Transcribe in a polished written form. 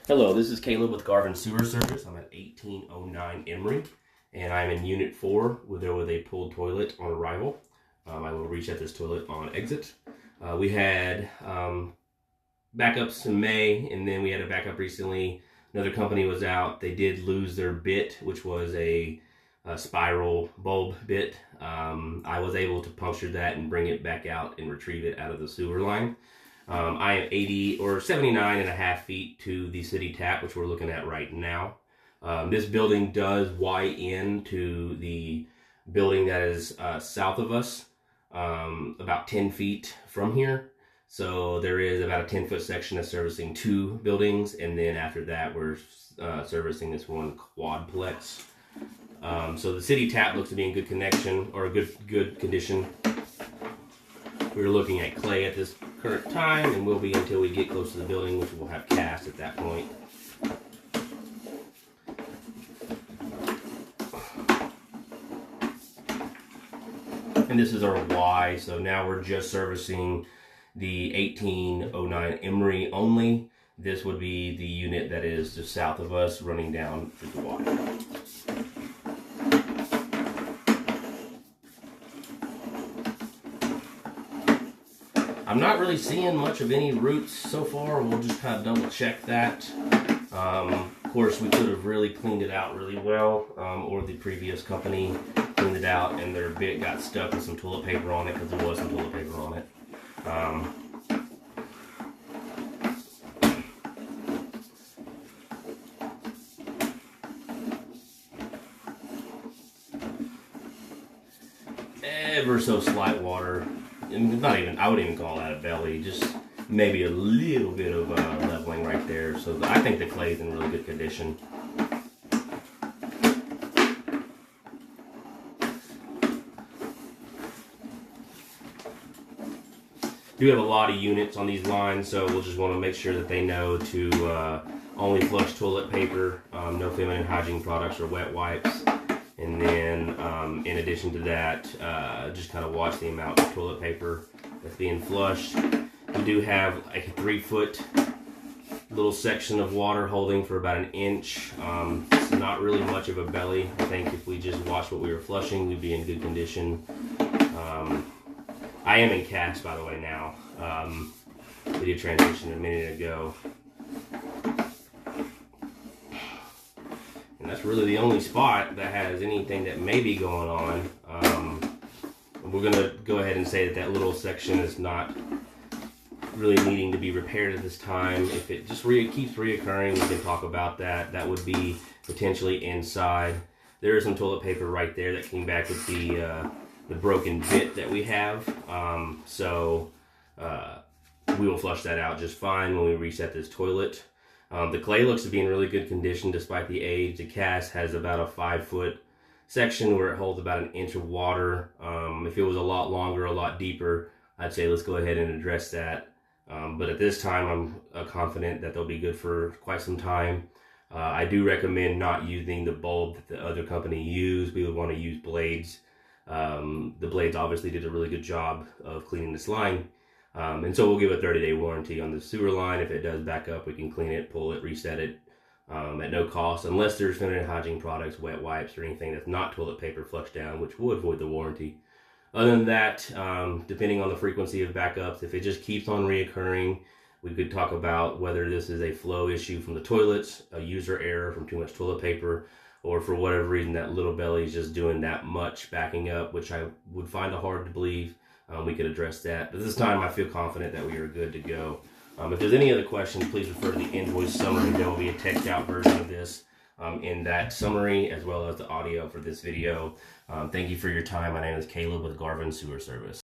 Hello, this is Caleb with Garvin Sewer Service. I'm at 1809 Emery, and I'm in Unit 4 with a pulled toilet on arrival. I will reset this toilet on exit. We had backups in May, and then we had a backup recently. Another company was out. They did lose their bit, which was a spiral bulb bit. I was able to puncture that and bring it back out and retrieve it out of the sewer line. I am 80 or 79 and a half feet to the city tap, which we're looking at right now. This building does Y in to the building that is south of us, about 10 feet from here. So there is about a 10-foot section that's servicing two buildings, and then after that we're servicing this one quadplex. So the city tap looks to be in good connection, or good condition. We're looking at clay at this current time, and will be until we get close to the building, which we'll have cast at that point. And this is our Y, so now we're just servicing the 1809 Emery only. This would be the unit that is just south of us, running down to the Y. I'm not really seeing much of any roots so far. We'll just kind of double check that. Of course, we could have really cleaned it out really well, or the previous company cleaned it out and their bit got stuck with some toilet paper on it, because there was some toilet paper on it. Ever so slight water. Not even, I wouldn't even call that a belly, just maybe a little bit of leveling right there. So I think the clay is in really good condition. Do have a lot of units on these lines, so we'll just want to make sure that they know to only flush toilet paper, no feminine hygiene products or wet wipes. And then, in addition to that, just kind of watch the amount of toilet paper that's being flushed. We do have like a 3-foot little section of water holding for about an inch. It's not really much of a belly. I think if we just watched what we were flushing, we'd be in good condition. I am in cast, by the way, now. We did transition a minute ago. That's really the only spot that has anything that may be going on. We're going to go ahead and say that that little section is not really needing to be repaired at this time. If it just keeps reoccurring, we can talk about that. That would be potentially inside. There is some toilet paper right there that came back with the broken bit that we have. We will flush that out just fine when we reset this toilet. The clay looks to be in really good condition despite the age. The cast has about a 5-foot section where it holds about an inch of water. If it was a lot longer, a lot deeper, I'd say let's go ahead and address that. But at this time, I'm confident that they'll be good for quite some time. I do recommend not using the bulb that the other company used. We would want to use blades. The blades obviously did a really good job of cleaning this line. And so we'll give a 30-day warranty on the sewer line. If it does back up, we can clean it, pull it, reset it at no cost, unless there's feminine hygiene products, wet wipes, or anything that's not toilet paper flushed down, which would void the warranty. Other than that, depending on the frequency of backups, if it just keeps on reoccurring, we could talk about whether this is a flow issue from the toilets, a user error from too much toilet paper, or for whatever reason that little belly is just doing that much backing up, which I would find it hard to believe. We could address that. But this time I feel confident that we are good to go. If there's any other questions, please refer to the invoice summary. There will be a text out version of this in that summary, as well as the audio for this video. Thank you for your time. My name is Caleb with Garvin Sewer Service.